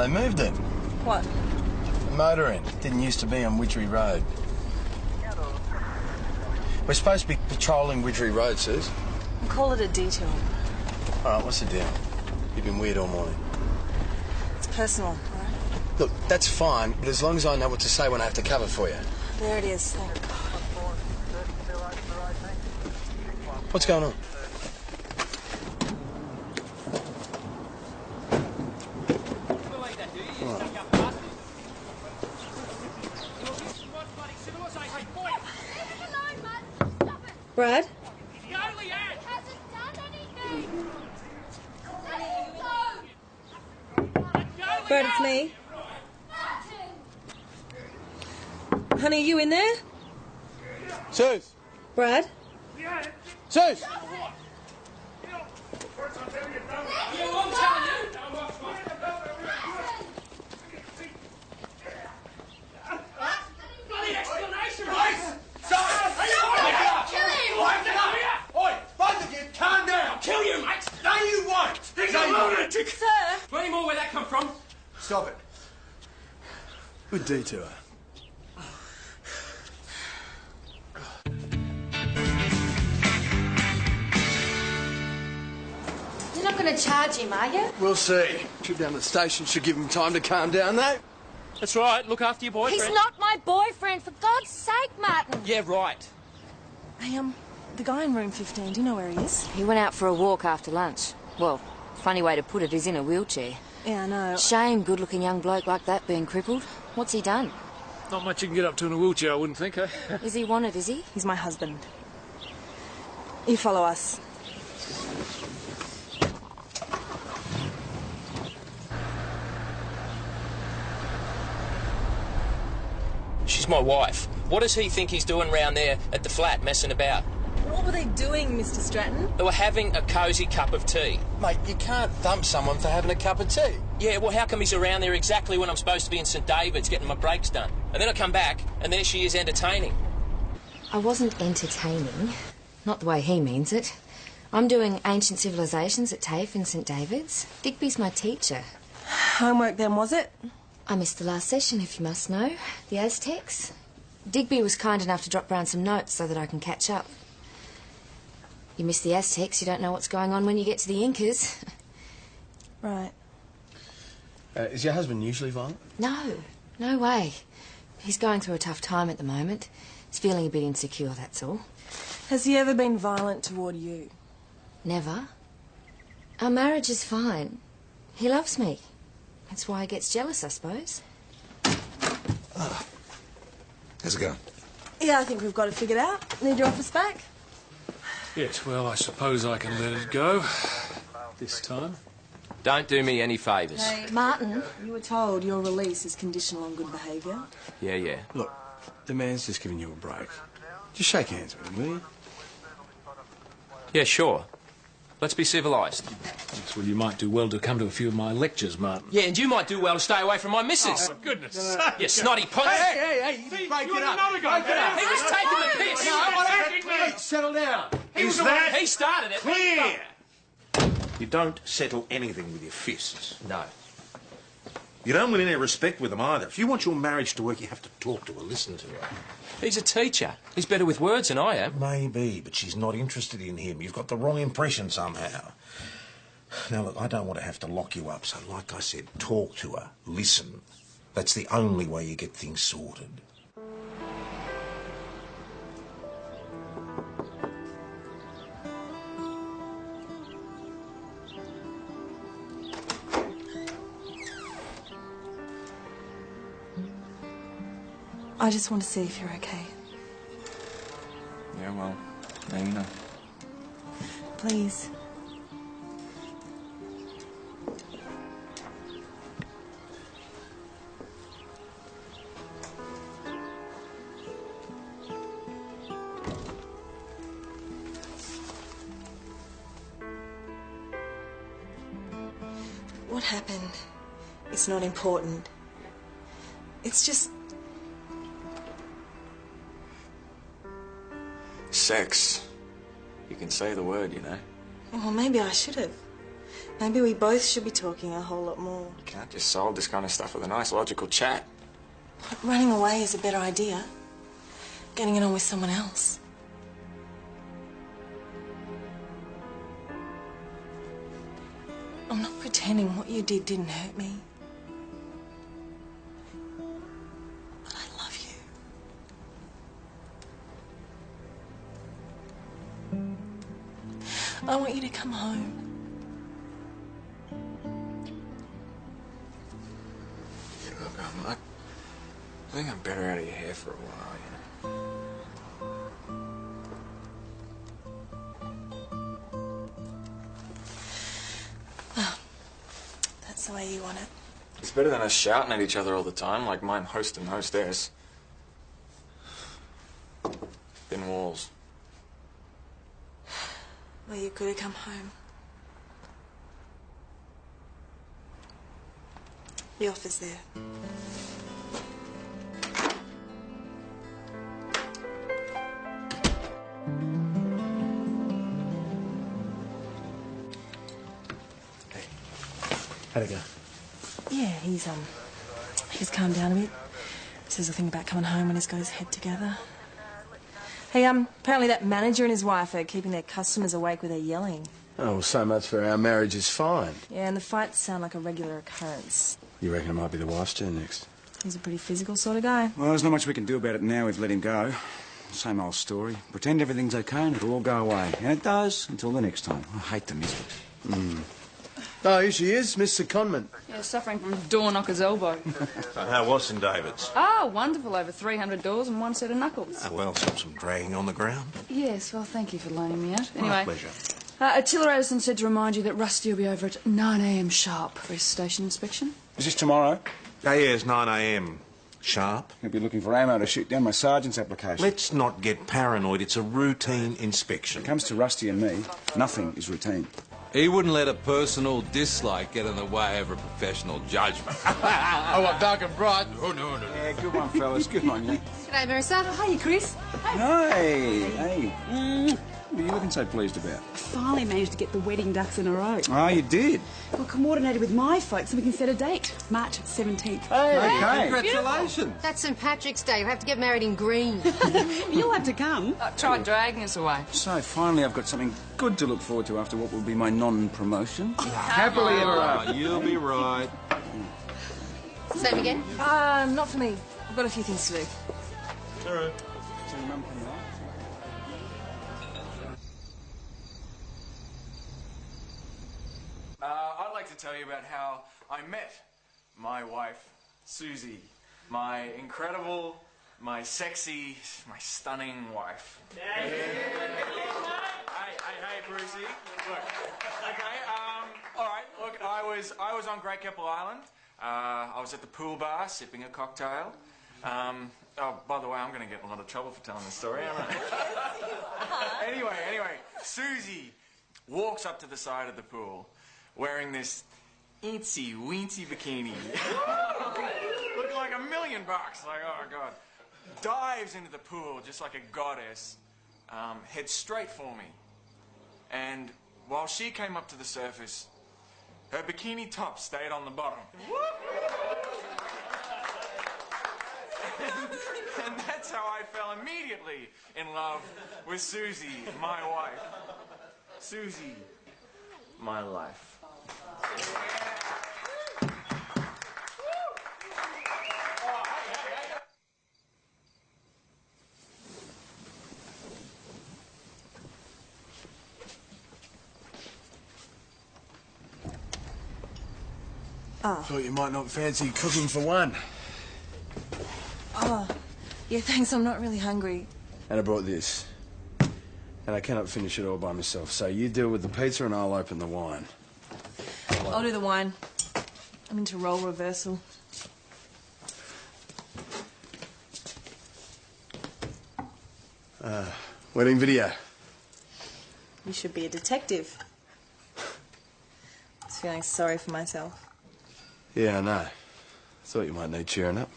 They moved it. What? The motor inn. Didn't used to be on Widgery Road. We're supposed to be patrolling Widgery Road, Suze. We'll call it a detour. All right, what's the deal? You've been weird all morning. It's personal, all right? Look, that's fine, but as long as I know what to say when I have to cover for you. There it is. Thank God. What's going on? Brad? Brad, it's me. Honey, you in there? Suze! Brad? Suze! Sir? Any more where that come from? Stop it. Good detour. You're not going to charge him, are you? We'll see. Trip down to the station should give him time to calm down, though. That's right. Look after your boyfriend. He's not my boyfriend, for God's sake, Martin. Yeah, right. Hey, the guy in room 15, do you know where he is? He went out for a walk after lunch. Well, funny way to put it, he's in a wheelchair. Yeah, I know. Shame, good-looking young bloke like that being crippled. What's he done? Not much you can get up to in a wheelchair, I wouldn't think, eh? Is he wanted, is he? He's my husband. You follow us. She's my wife. What does he think he's doing round there at the flat, messing about? What were they doing, Mr. Stratton? They were having a cosy cup of tea. Mate, you can't dump someone for having a cup of tea. Yeah, well, how come he's around there exactly when I'm supposed to be in St David's getting my brakes done? And then I come back, and there she is entertaining. I wasn't entertaining. Not the way he means it. I'm doing ancient civilisations at TAFE in St David's. Digby's my teacher. Homework then, was it? I missed the last session, if you must know. The Aztecs. Digby was kind enough to drop round some notes so that I can catch up. You miss the Aztecs, you don't know what's going on when you get to the Incas. Right. Is your husband usually violent? No way. He's going through a tough time at the moment. He's feeling a bit insecure, that's all. Has he ever been violent toward you? Never. Our marriage is fine. He loves me. That's why he gets jealous, I suppose. How's it going? Yeah, I think we've got it figured out. Need your office back? Yes, well, I suppose I can let it go. This time. Don't do me any favours. Hey, Martin, you were told your release is conditional on good behaviour. Yeah. Look, the man's just giving you a break. Just shake hands with him, will you? Yeah, sure. Let's be civilised. Yes, well, you might do well to come to a few of my lectures, Martin. Yeah, and you might do well to stay away from my missus. Oh, for goodness You snotty puss. Hey, you break it up. Break it up. He was taking the piss. Please, settle down. He started it. Clear! You don't settle anything with your fists. No. You don't win any respect with them either. If you want your marriage to work, you have to talk to her, listen to her. He's a teacher. He's better with words than I am. Maybe, but she's not interested in him. You've got the wrong impression somehow. Now, look, I don't want to have to lock you up, so like I said, talk to her, listen. That's the only way you get things sorted. I just want to see if you're okay. Yeah, well, now you know. Please. What happened? It's not important. It's just... Sex. You can say the word, you know. Well, maybe I should have. Maybe we both should be talking a whole lot more. You can't just solve this kind of stuff with a nice logical chat. Running away is a better idea. Getting it on with someone else. I'm not pretending what you did didn't hurt me. But I love you. I want you to come home. Look, I think I'm better out of your hair for a while, you know. That's the way you want it. It's better than us shouting at each other all the time, like mine host and hostess. Thin walls. Well, you could have come home. The offer's there. How'd it go? Yeah, he's calmed down a bit. Says a thing about coming home when he's got his head together. Hey, apparently that manager and his wife are keeping their customers awake with their yelling. Oh, well, so much for our marriage is fine. Yeah, and the fights sound like a regular occurrence. You reckon it might be the wife's turn next? He's a pretty physical sort of guy. Well, there's not much we can do about it now we've let him go. Same old story. Pretend everything's okay and it'll all go away. And it does, until the next time. I hate the misery. Oh, here she is, Miss Secondment. Yeah, suffering from door knocker's elbow. So how was St David's? Oh, wonderful. Over 300 doors and one set of knuckles. Ah, well, some dragging on the ground. Yes, well, thank you for loaning me out. Anyway, My pleasure. Attila Addison said to remind you that Rusty will be over at 9 a.m. sharp for his station inspection. Is this tomorrow? Oh, yeah, it's 9 a.m. sharp. He'll be looking for ammo to shoot down my sergeant's application. Let's not get paranoid. It's a routine inspection. When it comes to Rusty and me, nothing is routine. He wouldn't let a personal dislike get in the way of a professional judgment. Oh, what, dark and bright? Oh, no. Yeah, good one, fellas. Good on you. G'day, Marissa. Hiya, Chris. Hey. What are you looking so pleased about? Finally managed to get the wedding ducks in a row. Oh, you did? Well, coordinated with my folks so we can set a date. March 17th. Okay. Congratulations. That's St Patrick's Day. You have to get married in green. You'll have to come. Try dragging us away. So, finally, I've got something good to look forward to after what will be my non-promotion. Happily ever after. You'll be right. Same again? Not for me. I've got a few things to do. All right. I'd like to tell you about how I met my wife, Susie. My incredible, my sexy, my stunning wife. Hey, Brucey. Look, okay, all right, look, I was on Great Keppel Island. I was at the pool bar sipping a cocktail. Oh, by the way, I'm going to get in a lot of trouble for telling this story, aren't I? Anyway, Susie walks up to the side of the pool wearing this eensy-weensy bikini. Looking like $1 million. Like, oh, God. Dives into the pool just like a goddess, heads straight for me. And while she came up to the surface, her bikini top stayed on the bottom. And that's how I fell immediately in love with Susie, my wife. Susie, my life. Thought you might not fancy cooking for one. Oh, yeah, thanks. I'm not really hungry. And I brought this. And I cannot finish it all by myself, so you deal with the pizza and I'll open the wine. I'll do the wine. I'm into role reversal. Wedding video. You should be a detective. I was feeling sorry for myself. Yeah, I know. Thought you might need cheering up.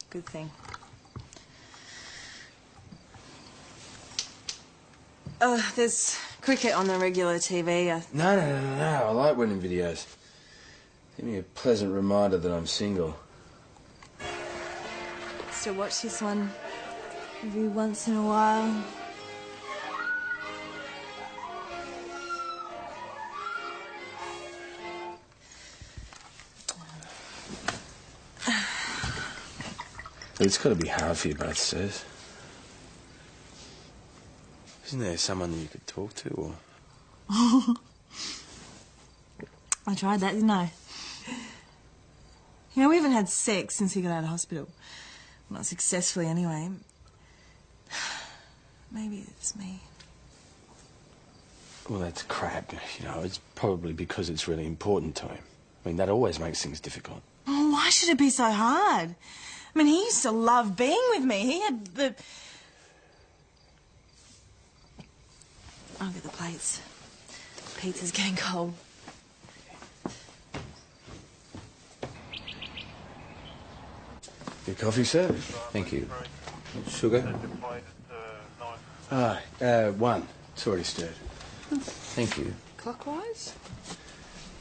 Good thing. There's Cricket on the regular TV. No. I like winning videos. Give me a pleasant reminder that I'm single. Still watch this one every once in a while. It's got to be hard for you both, Sis. Isn't there someone that you could talk to, or...? I tried that, didn't I? You know, we haven't had sex since he got out of hospital. Not successfully, anyway. Maybe it's me. Well, that's crap. You know, it's probably because it's really important to him. I mean, that always makes things difficult. Oh, why should it be so hard? I mean, he used to love being with me. He had the... I'll get the plates. Pizza's getting cold. Your coffee, sir? Thank you. Sugar? One. It's already stirred. Thank you. Clockwise?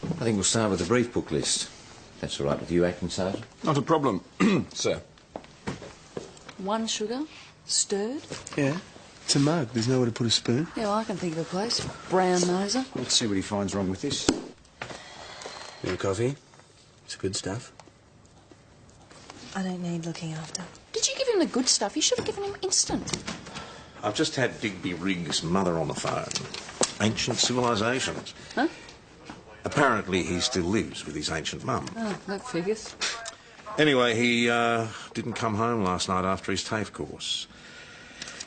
I think we'll start with the brief book list. That's all right with you, Acting Sergeant? Not a problem, sir. 1 sugar, stirred. Yeah. It's a mug. There's nowhere to put a spoon. Yeah, well, I can think of a place. Brown noser. Let's see what he finds wrong with this. Your coffee? It's good stuff. I don't need looking after. Did you give him the good stuff? You should have given him instant. I've just had Digby Riggs' mother on the phone. Ancient civilisations. Huh? Apparently he still lives with his ancient mum. Oh, that figures. Anyway, he didn't come home last night after his TAFE course.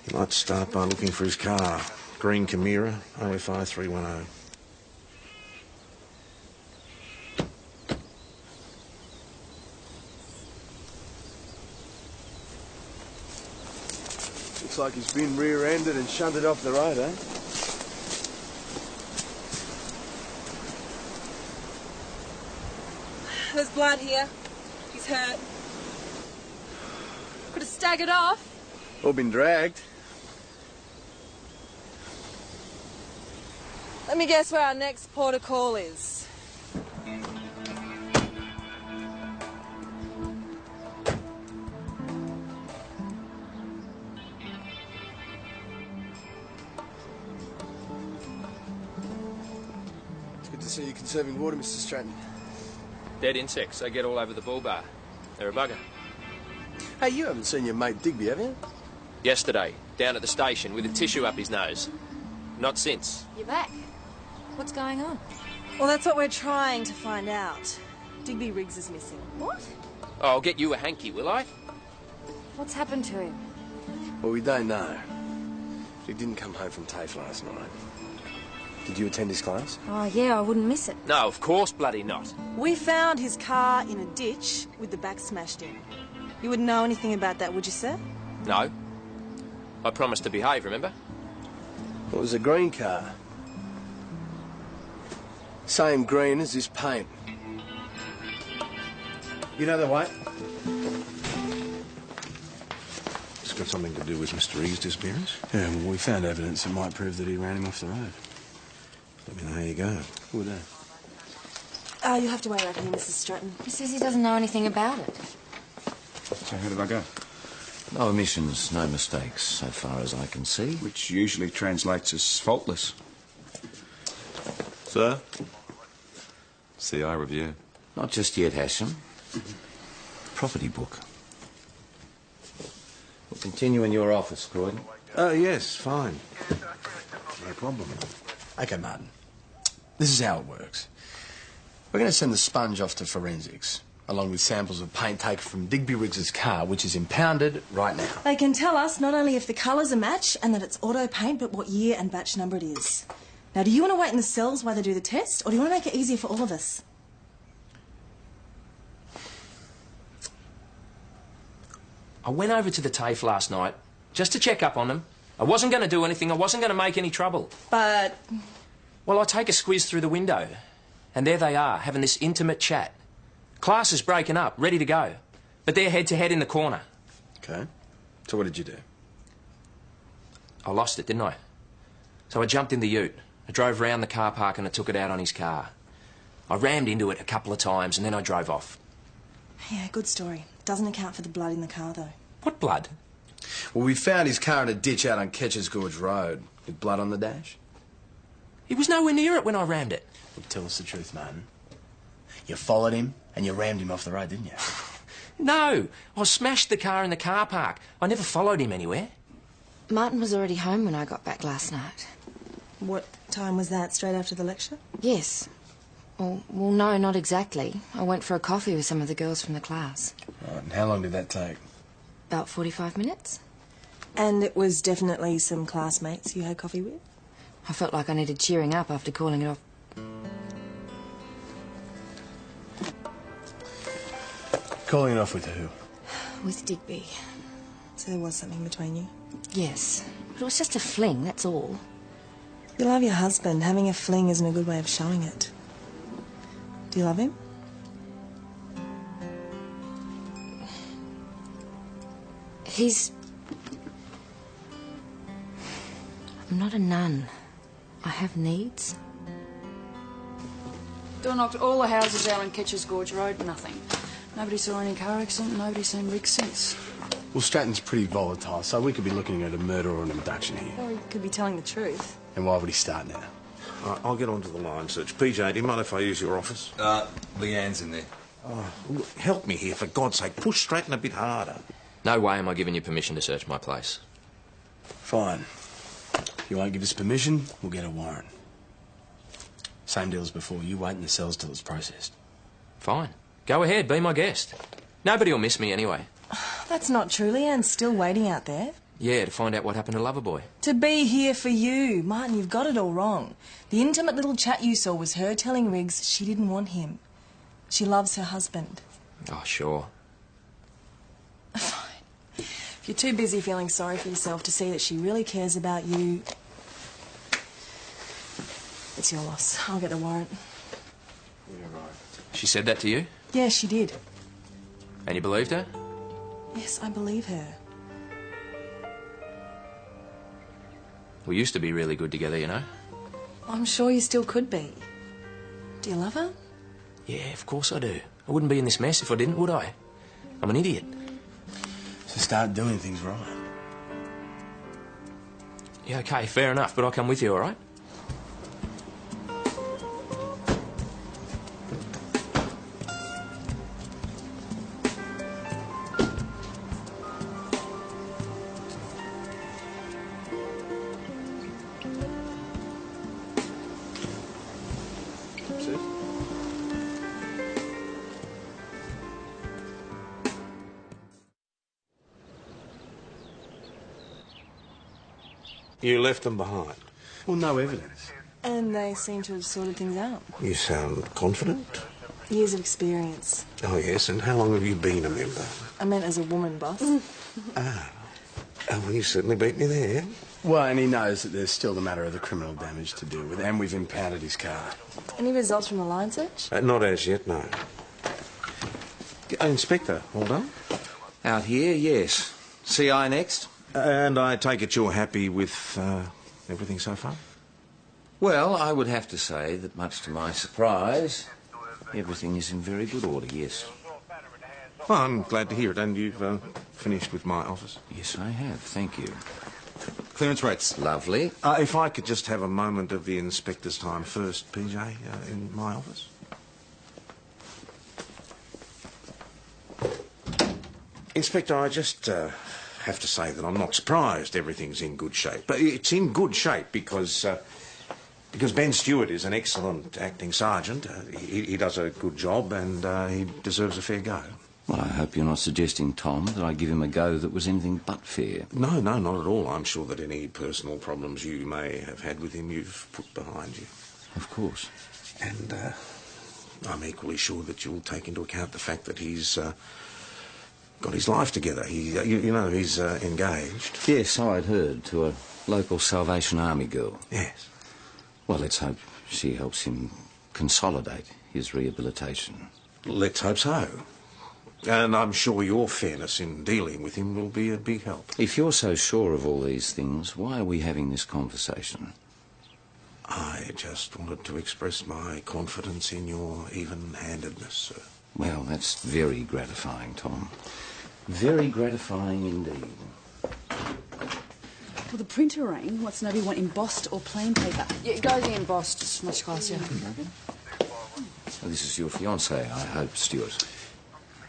He might start by looking for his car. Green Chimera, OFI 310. Looks like he's been rear-ended and shunted off the road, eh? There's blood here. He's hurt. Could have staggered off. Or been dragged. Let me guess where our next port of call is. It's good to see you conserving water, Mr. Stratton. Dead insects, they get all over the bull bar. They're a bugger. Hey, you haven't seen your mate Digby, have you? Yesterday, down at the station with a tissue up his nose. Not since. You're back. What's going on? Well, that's what we're trying to find out. Digby Riggs is missing. What? Oh, I'll get you a hanky, will I? What's happened to him? Well, we don't know. He didn't come home from TAFE last night. Did you attend his class? Oh, yeah, I wouldn't miss it. No, of course bloody not. We found his car in a ditch with the back smashed in. You wouldn't know anything about that, would you, sir? No. I promised to behave, remember? It was a green car. Same green as this paint. You know the way? It's got something to do with Mr. Riggs' disappearance? Yeah, well, we found evidence that might prove that he ran him off the road. Let me know how you go. Good day. You'll have to wait over here, Mrs. Stratton. He says he doesn't know anything about it. So how did I go? No omissions, no mistakes, so far as I can see. Which usually translates as faultless. Sir? CI review. Not just yet, Hashem. Property book. We'll continue in your office, Croydon. Oh, yes, fine. No problem. Okay, Martin. This is how it works. We're going to send the sponge off to forensics, along with samples of paint taken from Digby Riggs' car, which is impounded right now. They can tell us not only if the colour's a match and that it's auto paint, but what year and batch number it is. Now, do you want to wait in the cells while they do the test, or do you want to make it easier for all of us? I went over to the TAFE last night just to check up on them. I wasn't going to do anything. I wasn't going to make any trouble. But... Well, I take a squiz through the window, and there they are, having this intimate chat. Class is breaking up, ready to go, but they're head-to-head in the corner. Okay. So what did you do? I lost it, didn't I? So I jumped in the ute, I drove round the car park and I took it out on his car. I rammed into it a couple of times and then I drove off. Yeah, good story. Doesn't account for the blood in the car, though. What blood? Well, we found his car in a ditch out on Ketcher's Gorge Road, with blood on the dash. He was nowhere near it when I rammed it. Well, tell us the truth, Martin. You followed him and you rammed him off the road, didn't you? No, I smashed the car in the car park. I never followed him anywhere. Martin was already home when I got back last night. What time was that? Straight after the lecture? Yes. Well, no, not exactly. I went for a coffee with some of the girls from the class. Right, and how long did that take? About 45 minutes. And it was definitely some classmates you had coffee with? I felt like I needed cheering up after calling it off. Calling it off with who? With Digby. So there was something between you? Yes. But it was just a fling, that's all. You love your husband. Having a fling isn't a good way of showing it. Do you love him? I'm not a nun. I have needs. Door knocked all the houses out on Ketcher's Gorge Road, nothing. Nobody saw any car accident, nobody's seen Rick since. Well, Stratton's pretty volatile, so we could be looking at a murder or an abduction here. Or he could be telling the truth. And why would he start now? Right, I'll get onto the line search. PJ, do you mind if I use your office? Leanne's in there. Oh, look, help me here, for God's sake. Push Stratton a bit harder. No way am I giving you permission to search my place. Fine. If you won't give us permission, we'll get a warrant. Same deal as before. You wait in the cells till it's processed. Fine. Go ahead, be my guest. Nobody will miss me anyway. That's not true. Leanne's still waiting out there. Yeah, to find out what happened to Loverboy. To be here for you. Martin, you've got it all wrong. The intimate little chat you saw was her telling Riggs she didn't want him. She loves her husband. Oh, sure. Fine. If you're too busy feeling sorry for yourself to see that she really cares about you, it's your loss. I'll get the warrant. Yeah, right. She said that to you? Yeah, she did. And you believed her? Yes, I believe her. We used to be really good together, you know. I'm sure you still could be. Do you love her? Yeah, of course I do. I wouldn't be in this mess if I didn't, would I? I'm an idiot. So start doing things right. Yeah, okay, fair enough, but I'll come with you, all right? You left them behind. Well, no evidence. And they seem to have sorted things out. You sound confident. Years of experience. Oh, yes, and how long have you been a member? I meant as a woman, boss. Oh, well, you certainly beat me there. Well, and he knows that there's still the matter of the criminal damage to deal with, and we've impounded his car. Any results from the line search? Not as yet, no. Inspector, all done? Out here, yes. CI next? And I take it you're happy with everything so far? Well, I would have to say that, much to my surprise, everything is in very good order, yes. Well, I'm glad to hear it. And you've finished with my office? Yes, I have. Thank you. Clearance rates. Lovely. If I could just have a moment of the inspector's time first, PJ, in my office. Inspector, I just have to say that I'm not surprised everything's in good shape. But it's in good shape because Ben Stewart is an excellent acting sergeant. He does a good job and he deserves a fair go. Well, I hope you're not suggesting, Tom, that I give him a go that was anything but fair. No, not at all. I'm sure that any personal problems you may have had with him you've put behind you. Of course. And I'm equally sure that you'll take into account the fact that he's got his life together. He's engaged. Yes, so I'd heard, to a local Salvation Army girl. Yes. Well, let's hope she helps him consolidate his rehabilitation. Let's hope so. And I'm sure your fairness in dealing with him will be a big help. If you're so sure of all these things, why are we having this conversation? I just wanted to express my confidence in your even-handedness, sir. Well, that's very gratifying, Tom. Very gratifying indeed. Well, the printer rang. What's nobody want embossed or plain paper? Yeah, it goes in embossed. It's much classier. Well, this is your fiancée, I hope, Stuart.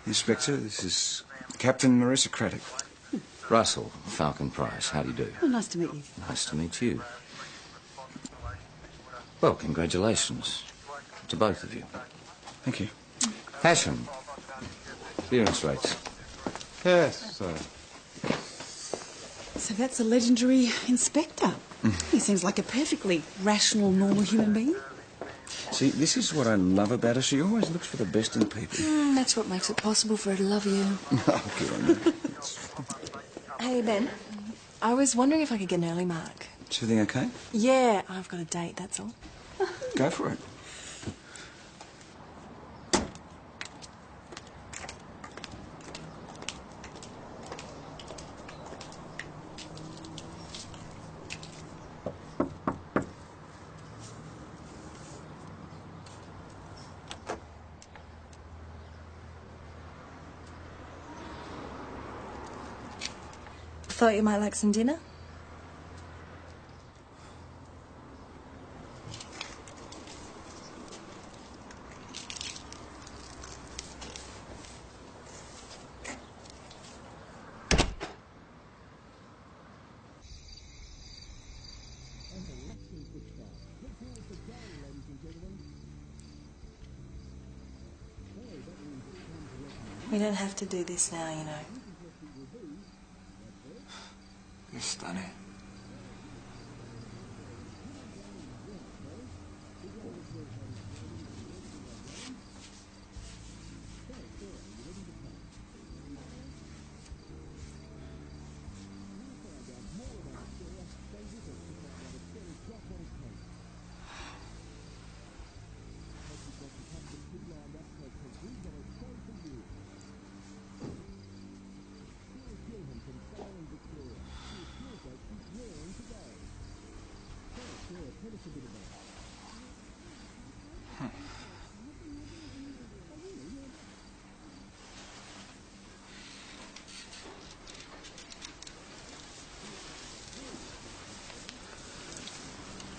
Inspector, this is Captain Marissa Craddock. Russell, Falcon Price. How do you do? Oh, nice to meet you. Nice to meet you. Well, congratulations to both of you. Thank you. Fashion. Clearance rates. Yes, sir. So that's a legendary inspector. He seems like a perfectly rational, normal human being. See, this is what I love about her. She always looks for the best in people. That's what makes it possible for her to love you. Oh, good on you. Hey, Ben. I was wondering if I could get an early mark. Is everything okay? Yeah, I've got a date, that's all. Go for it. Thought you might like some dinner? We don't have to do this now, you know. You're stunning.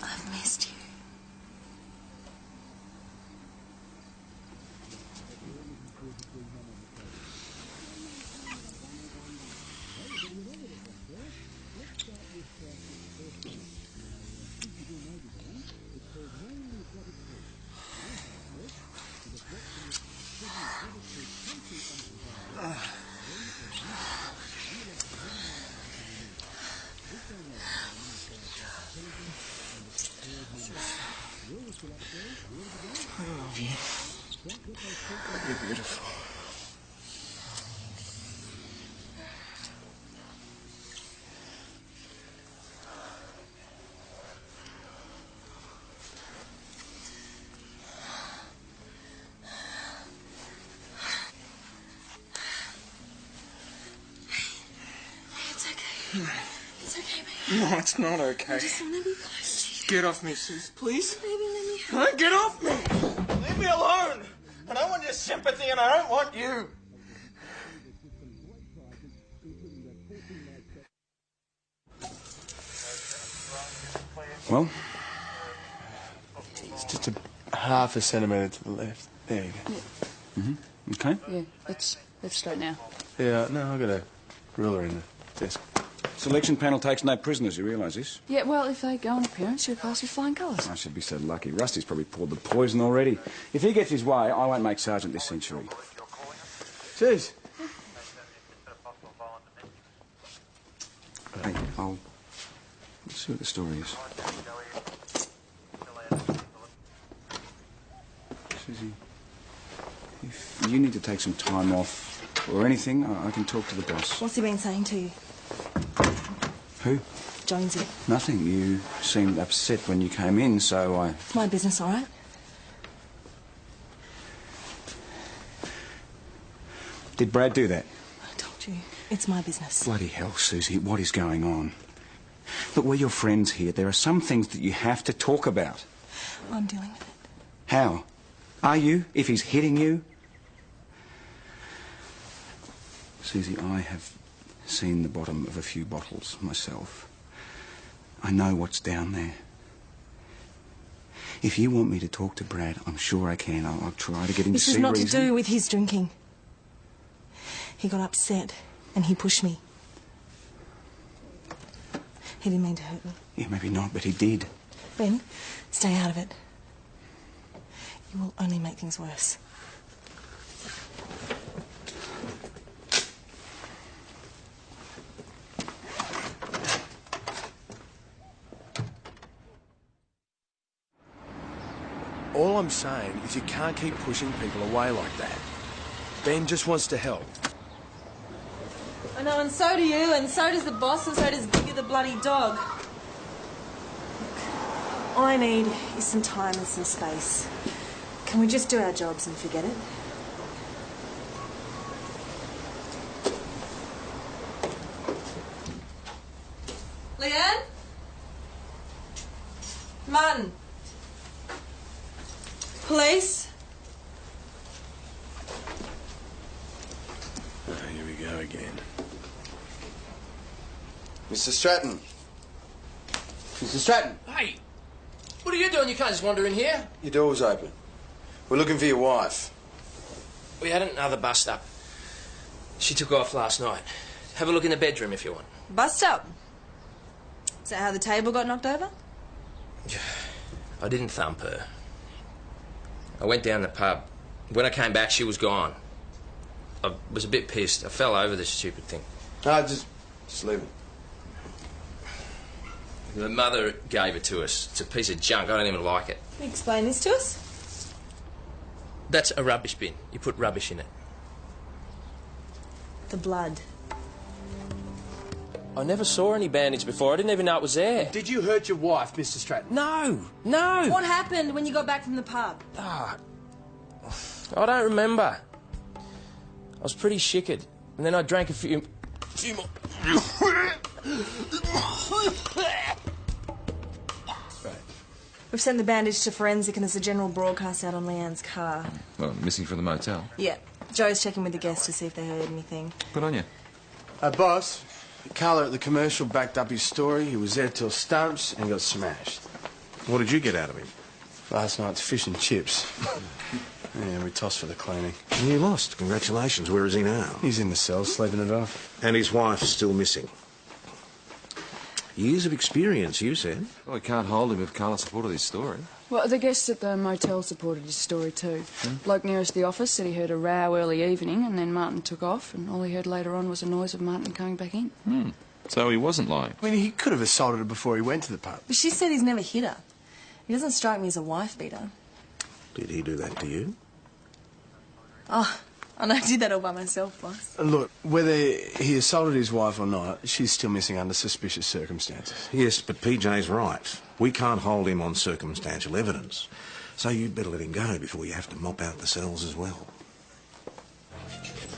I've missed you. I love you. You're beautiful. It's okay. It's okay, baby. No, it's not okay. I just want to be close to you. Get off me, Sus, please. Baby, let me Huh? Get off me! Leave me alone! I don't want your sympathy and I don't want you! Well? It's just a half a centimetre to the left. There you go. Mm-hmm. Okay. Yeah, let's straighten now. Yeah, no, I've got a ruler in the desk. Selection panel takes no prisoners, you realise this? Yeah, well, if they go on appearance, you'll pass with flying colours. I should be so lucky. Rusty's probably poured the poison already. If he gets his way, I won't make sergeant this century. Sus! Hey, let's see what the story is. Susie, if you need to take some time off or anything, I can talk to the boss. What's he been saying to you? Who? Jonesy. Nothing. You seemed upset when you came in, so I... It's my business, all right? Did Brad do that? I told you. It's my business. Bloody hell, Susie, what is going on? Look, we're your friends here. There are some things that you have to talk about. Well, I'm dealing with it. How? Are you? If he's hitting you? Susie, I have seen the bottom of a few bottles myself. I know what's down there. If you want me to talk to Brad, I'm sure I can. I'll try to get him to see reason. This is not to do with his drinking. He got upset and he pushed me. He didn't mean to hurt me. Yeah, maybe not, but he did. Ben, stay out of it. You will only make things worse. All I'm saying is you can't keep pushing people away like that. Ben just wants to help. I know, and so do you, and so does the boss, and so does Digger the bloody dog. All I need is some time and some space. Can we just do our jobs and forget it? Leanne? Martin? Police? Oh, here we go again. Mr. Stratton. Mr. Stratton. Hey, what are you doing? You can't just wander in here. Your door's open. We're looking for your wife. We had another bust up. She took off last night. Have a look in the bedroom if you want. Bust up? Is that how the table got knocked over? I didn't thump her. I went down the pub. When I came back, she was gone. I was a bit pissed. I fell over this stupid thing. No, just leave it. The mother gave it to us. It's a piece of junk. I don't even like it. Can you explain this to us? That's a rubbish bin. You put rubbish in it. The blood. I never saw any bandage before. I didn't even know it was there. Did you hurt your wife, Mr. Stratton? No, no. What happened when you got back from the pub? I don't remember. I was pretty shickered. And then I drank a few more. We've sent the bandage to forensic and there's a general broadcast out on Leanne's car. Well, missing from the motel. Yeah. Joe's checking with the guests to see if they heard anything. Good on you. Boss, Carla at the commercial backed up his story. He was there till stumps and got smashed. What did you get out of him? Last night's fish and chips. Yeah, we tossed for the cleaning. And you lost. Congratulations. Where is he now? He's in the cell, sleeping it off. And his wife's still missing. Years of experience, you said. Well, we can't hold him if Carla supported his story. Well, the guests at the motel supported his story too. Bloke nearest the office said he heard a row early evening and then Martin took off and all he heard later on was a noise of Martin coming back in. So he wasn't lying. I mean, he could have assaulted her before he went to the pub. But she said he's never hit her. He doesn't strike me as a wife beater. Did he do that to you? Oh, and I did that all by myself, boss. Look, whether he assaulted his wife or not, she's still missing under suspicious circumstances. Yes, but PJ's right. We can't hold him on circumstantial evidence. So you'd better let him go before you have to mop out the cells as well.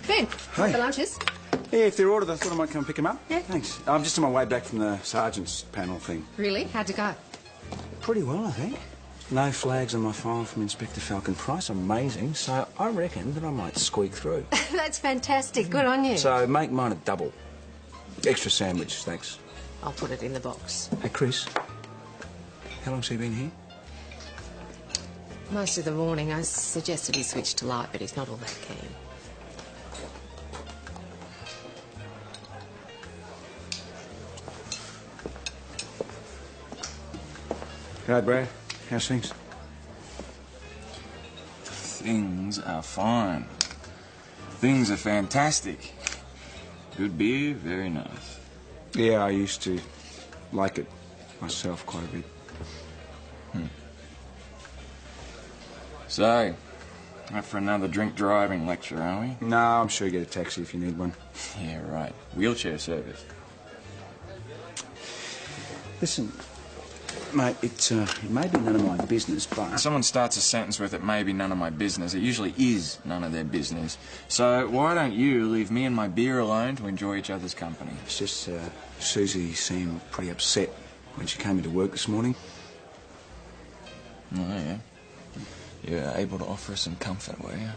Ben, Hey. the lunches. Yeah, if they're ordered, I thought I might come pick them up. Yeah. Thanks. I'm just on my way back from the sergeant's panel thing. Really? How'd you go? Pretty well, I think. No flags on my file from Inspector Falcon Price. Amazing. So I reckon that I might squeak through. That's fantastic. Good on you. So make mine a double. Extra sandwich, thanks. I'll put it in the box. Hey, Chris. How long's he been here? Most of the morning. I suggested he switch to light, but he's not all that keen. G'day, Brad. How's things? Things are fine. Things are fantastic. Good beer, very nice. Yeah, I used to like it myself quite a bit. So, up for another drink driving lecture, are we? No, I'm sure you get a taxi if you need one. Yeah, right. Wheelchair service. Listen, Mate, it may be none of my business, but... When someone starts a sentence with "it may be none of my business," it usually is none of their business. So why don't you leave me and my beer alone to enjoy each other's company? It's just Susie seemed pretty upset when she came into work this morning. Oh, yeah. You're able to offer her some comfort, were you?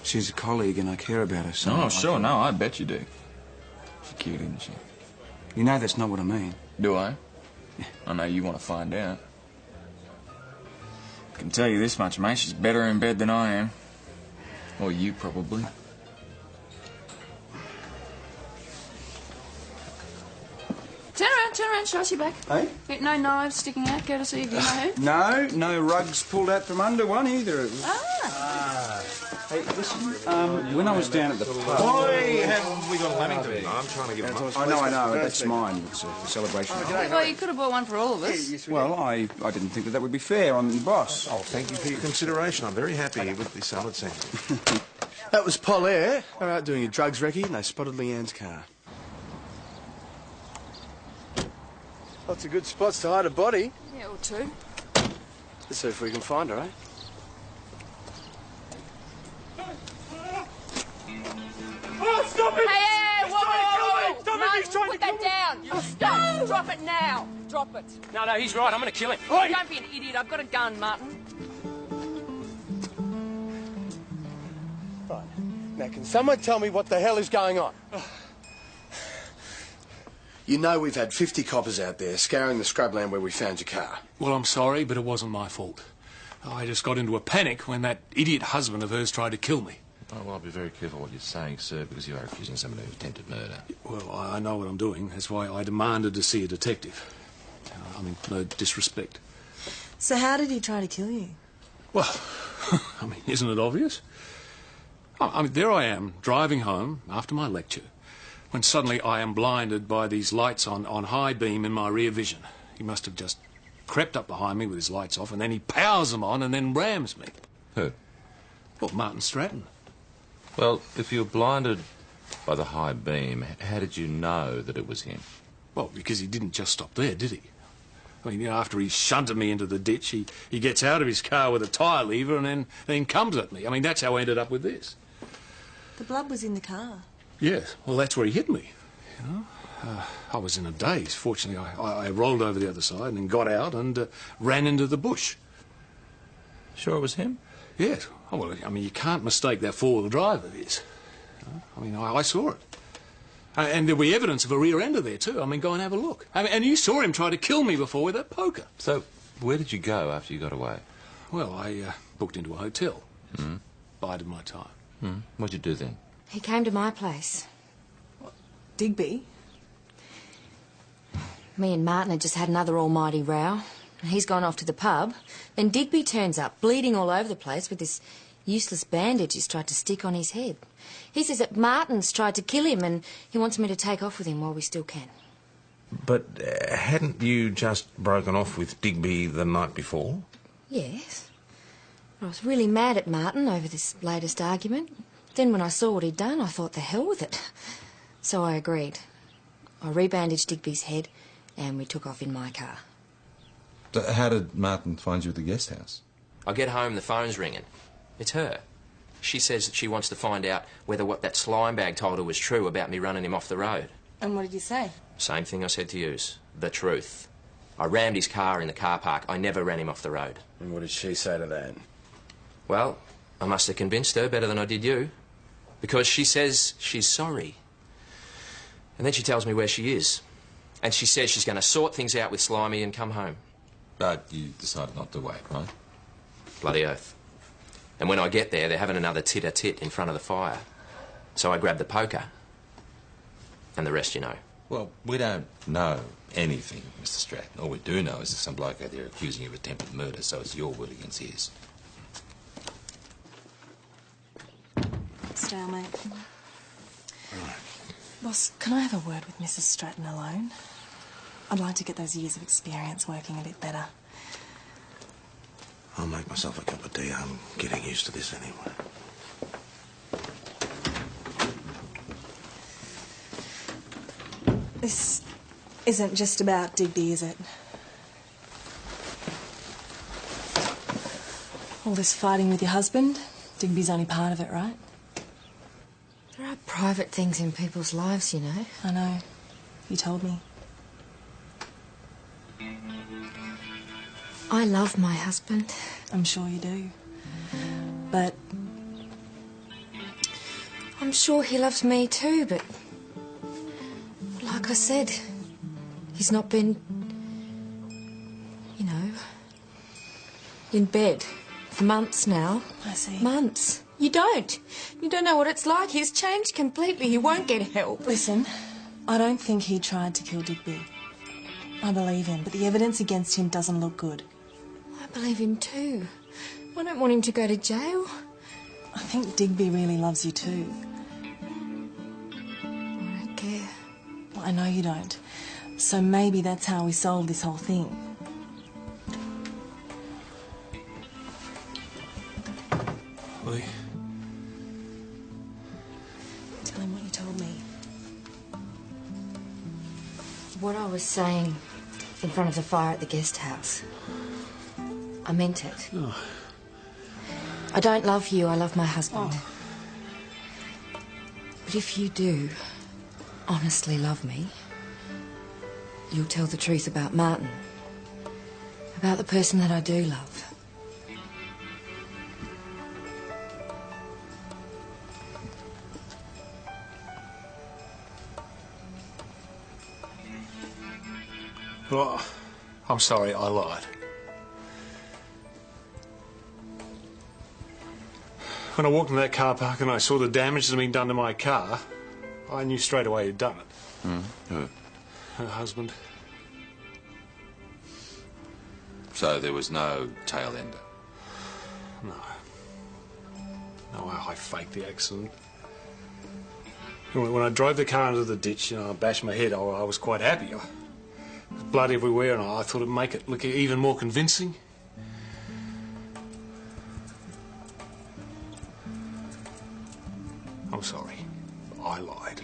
She's a colleague and I care about her, so... Oh, sure, no, I bet you do. She's cute, isn't she? You know that's not what I mean. Do I? Yeah. I know you want to find out. I can tell you this much, mate, she's better in bed than I am. Or you, probably. Turn around, show us your back. Hey? No knives sticking out, courtesy of you know who. No rugs pulled out from under one either. Hey, listen, when I was down at the pub... Boy, have we got a Lamington? I'm trying to give him up. I know, that's mine. It's a celebration. Well, you could have bought one for all of us. Well, I didn't think that would be fair on the boss. Oh, thank you for your consideration. I'm very happy with this salad sandwich. That was Polaire. All right, doing your drugs recce, and they spotted Leanne's car. Lots of good spots to hide a body. Yeah, or two. Let's see if we can find her, eh? Oh, stop it! Hey, whoa! Stop it! He's trying to Put that down! Stop! Drop it now! Drop it. No, he's right. I'm going to kill him. Don't be an idiot. I've got a gun, Martin. Right. Now, can someone tell me what the hell is going on? You know we've had 50 coppers out there scouring the scrubland where we found your car. Well, I'm sorry, but it wasn't my fault. I just got into a panic when that idiot husband of hers tried to kill me. Oh, well, be very careful what you're saying, sir, because you are accusing someone of attempted murder. Well, I know what I'm doing. That's why I demanded to see a detective. I mean, no disrespect. So how did he try to kill you? Well, I mean, isn't it obvious? I mean, there I am, driving home after my lecture, when suddenly I am blinded by these lights on high beam in my rear vision. He must have just crept up behind me with his lights off, and then he powers them on and then rams me. Who? Well, Martin Stratton. Well, if you were blinded by the high beam, how did you know that it was him? Well, because he didn't just stop there, did he? I mean, you know, after he shunted me into the ditch, he gets out of his car with a tyre lever and then comes at me. I mean, that's how I ended up with this. The blood was in the car. Yes, well, that's where he hit me, you know. I was in a daze. Fortunately, I rolled over the other side and then got out and ran into the bush. Sure it was him? Yes. Oh, well, I mean, you can't mistake that four-wheel drive of his. I mean, I saw it. And there'll be evidence of a rear ender there, too. I mean, go and have a look. I mean, and you saw him try to kill me before with that poker. So, where did you go after you got away? Well, I booked into a hotel. Bided my time. What'd you do then? He came to my place. What, Digby? Me and Martin had just had another almighty row. He's gone off to the pub. Then Digby turns up, bleeding all over the place with this useless bandage he's tried to stick on his head. He says that Martin's tried to kill him and he wants me to take off with him while we still can. But hadn't you just broken off with Digby the night before? Yes. I was really mad at Martin over this latest argument. Then when I saw what he'd done, I thought, the hell with it. So I agreed. I rebandaged Digby's head and we took off in my car. So how did Martin find you at the guest house? I get home, the phone's ringing. It's her. She says that she wants to find out whether what that slime bag told her was true about me running him off the road. And what did you say? Same thing I said to yous. The truth. I rammed his car in the car park. I never ran him off the road. And what did she say to that? Well, I must have convinced her better than I did you. Because she says she's sorry. And then she tells me where she is. And she says she's going to sort things out with Slimy and come home. But you decided not to wait, right? Bloody oath. And when I get there, they're having another tit-a-tit in front of the fire. So I grab the poker. And the rest you know. Well, we don't know anything, Mr. Stratton. All we do know is there's some bloke out there accusing you of attempted murder, so it's your word against his. Stalemate. Boss, can I have a word with Mrs. Stratton alone? I'd like to get those years of experience working a bit better. I'll make myself a cup of tea. I'm getting used to this anyway. This isn't just about Digby, is it? All this fighting with your husband, Digby's only part of it, right? There are private things in people's lives, you know. I know. You told me. I love my husband. I'm sure you do. But... I'm sure he loves me too, but... like I said, he's not been... you know... in bed for months now. I see. Months. You don't. You don't know what it's like. He's changed completely. He won't get help. Listen, I don't think he tried to kill Digby. I believe him, but the evidence against him doesn't look good. I believe him too. I don't want him to go to jail. I think Digby really loves you too. I don't care. Well, I know you don't. So maybe that's how we solve this whole thing. Lee. Tell him what you told me. What I was saying in front of the fire at the guest house. I meant it. Oh. I don't love you, I love my husband. Oh. But if you do honestly love me, you'll tell the truth about Martin. About the person that I do love. Well, I'm sorry, I lied. When I walked into that car park and I saw the damage that had been done to my car, I knew straight away who'd done it. Who? Her husband. So there was no tail ender? No. No, I faked the accident. When I drove the car into the ditch and I bashed my head, I was quite happy. There was blood everywhere and I thought it'd make it look even more convincing. I'm sorry. I lied.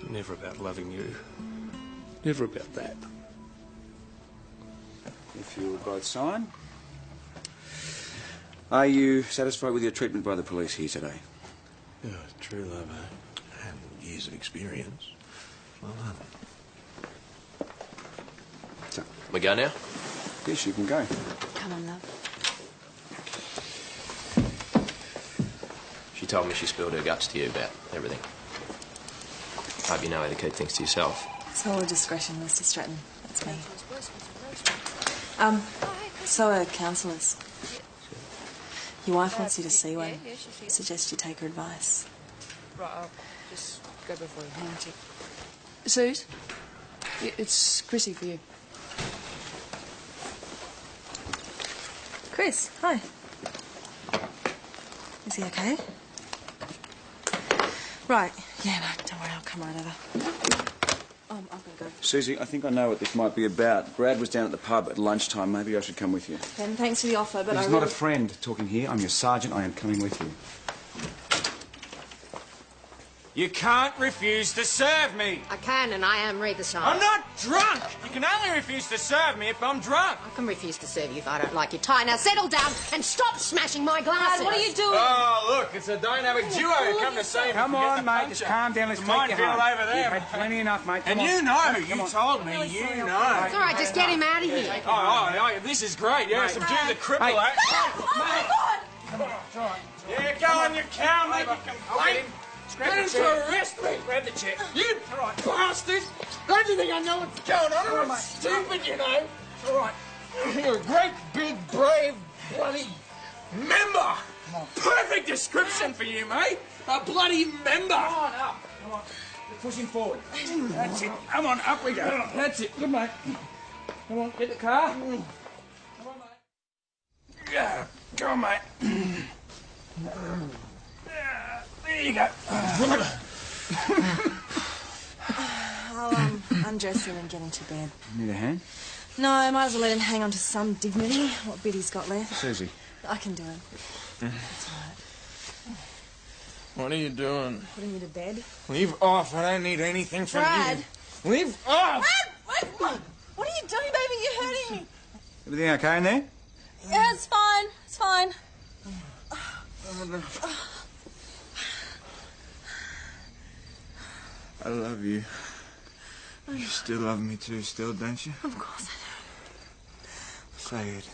Never about loving you. Never about that. If you will both sign. Are you satisfied with your treatment by the police here today? Yeah, true love, eh? And years of experience. Well done. So, We go now? yes, you can go. Come on, love. She told me she spilled her guts to you about everything. Hope you know how to keep things to yourself. It's all a discretion, Mr. Stratton. That's me. So are counsellors. Your wife wants you to see one. Suggest you take her advice. Right, I'll just go before the handshake. Suze? It's Chrissy for you. Chris, hi. Is he okay? Right. Yeah, no, don't worry, I'll come right over. I'm gonna go. Susie, I think I know what this might be about. Brad was down at the pub at lunchtime. Maybe I should come with you. Ben, thanks for the offer, but He's I not really... a friend talking here. I'm your sergeant. I am coming with you. You can't refuse to serve me. I can, and I am read the sign. I'm not drunk. You can only refuse to serve me if I'm drunk. I can refuse to serve you if I don't like your tie. Now settle down and stop smashing my glasses. Dad, what are you doing? Oh, look, it's a dynamic duo. You come to see me. Come on, mate. Just calm down. Let's take you Minefield home. over there. You've had plenty enough, mate. And Come on. you know, Come you on. told me, you know. It's all right, just get him out of here. Oh, this is great. Yeah, subdue the cripple, eh? Oh, my God! Come on, it's all right. Yeah, go on, you cow, make a complaint. Get him to arrest me. Grab the check. You bastard! Don't you think I know what's going on? I'm not stupid, you know. All right. You're a great, big, brave, bloody member. Perfect description for you, mate. A bloody member. Come on, up. Come on. Push him forward. That's it. Come on, up we go. That's it. Good, mate. Come on, get the car. Come on, mate. Yeah, come on, mate. There you go. I'll undress him and get him to bed. Need a hand? No, I might as well let him hang on to some dignity, what bit he's got left. Susie. I can do it. That's all right. What are you doing? Putting you to bed. Leave off. I don't need anything from Brad. you. Leave off. Brad! Wait, what are you doing, baby? You're hurting me. Everything okay in there? Yeah, it's fine. It's fine. I love you. You still love me too, still, don't you? Of course I do. Say it.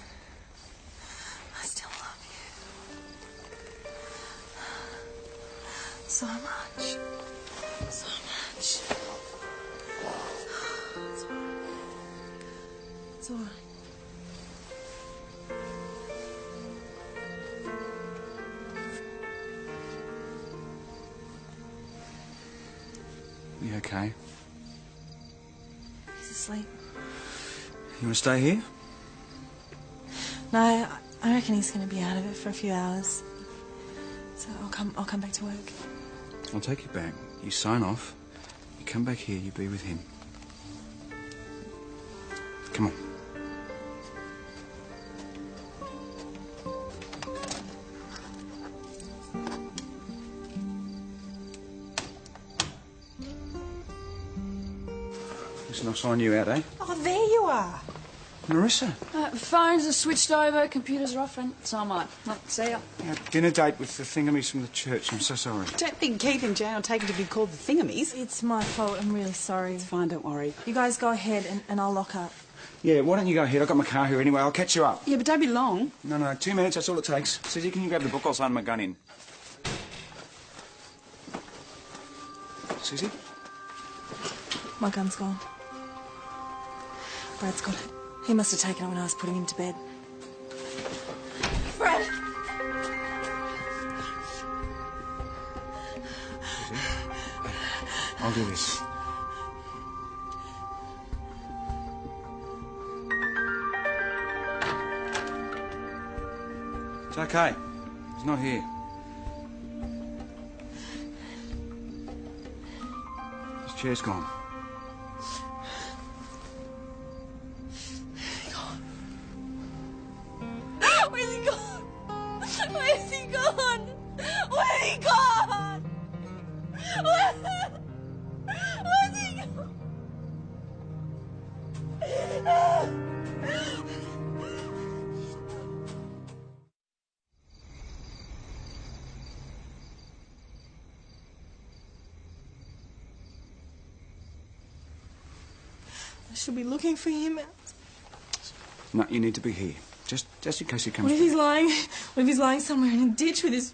I still love you. So much. So much. It's all right. It's all right. You okay? He's asleep. You want to stay here? No, I reckon he's going to be out of it for a few hours. So I'll come back to work. I'll take you back. You sign off. You come back here, you be with him. Come on. Listen, I'll sign you out, eh? Oh, there you are. Marissa. Phones are switched over, computers are off, and so am I. See ya. Our dinner date with the thingamies from the church. I'm so sorry. Don't think Keith and Jane will take it to be called the thingamies. It's my fault. I'm really sorry. It's fine, don't worry. You guys go ahead and I'll lock up. Yeah, why don't you go ahead? I've got my car here anyway. I'll catch you up. Yeah, but don't be long. No, 2 minutes. That's all it takes. Susie, can you grab the book? I'll sign my gun in. Susie? My gun's gone. Brad's got it. He must have taken it when I was putting him to bed. Brad! Susie? Hey, I'll do this. It's okay. He's not here. His chair's gone. Where's he gone? Where's he gone? Where's he gone? Where's he gone? I should be looking for him. No, you need to be here. Just in case he comes What if back. he's lying? What if he's lying somewhere in a ditch with his...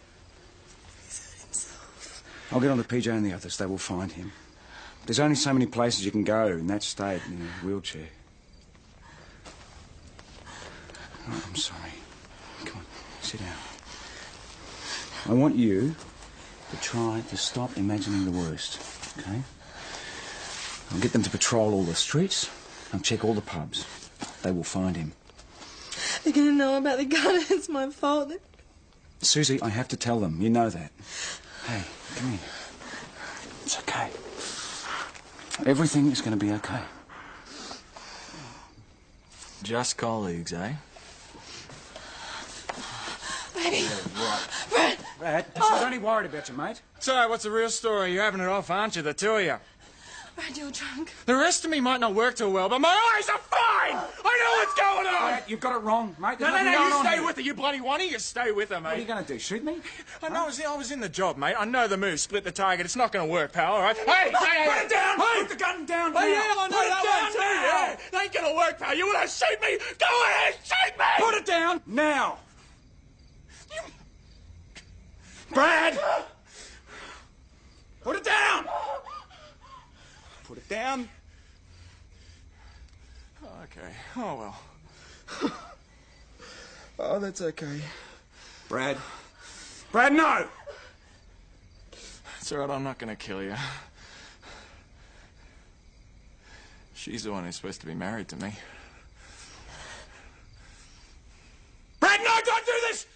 He's hurt himself. I'll get on to PJ and the others. They will find him. There's only so many places you can go in that state in a wheelchair. Oh, I'm sorry. Come on, sit down. I want you to try to stop imagining the worst, okay? I'll get them to patrol all the streets. I'll check all the pubs. They will find him. They're going to know about the gun. It's my fault. Susie, I have to tell them. You know that. Hey, come here. It's okay. Everything is going to be okay. Just colleagues, eh? Baby. Brad! I was only worried about you, mate. So, what's the real story? You're having it off, aren't you, the two of you? Brad, you're drunk. The rest of me might not work too well, but my eyes are fine! I know what's going on! Brad, you've got it wrong, mate. There's No, nothing going you on stay here. with her, you bloody wanty. You stay with her, mate. What are you going to do, shoot me? I know, I was in the job, mate. I know the move. Split the target. It's not going to work, pal, all right? Hey! Put it down! Hey! Put the gun down Oh, now! yeah, I know Put it that down one too, now! yeah. It ain't going to work, pal. You want to shoot me? Go ahead, shoot me! Put it down now! Brad! Put it down! Put it down. Okay. Oh, well. Oh, that's okay. Brad. Brad, no! It's all right. I'm not going to kill you. She's the one who's supposed to be married to me. Brad, no! Don't do this!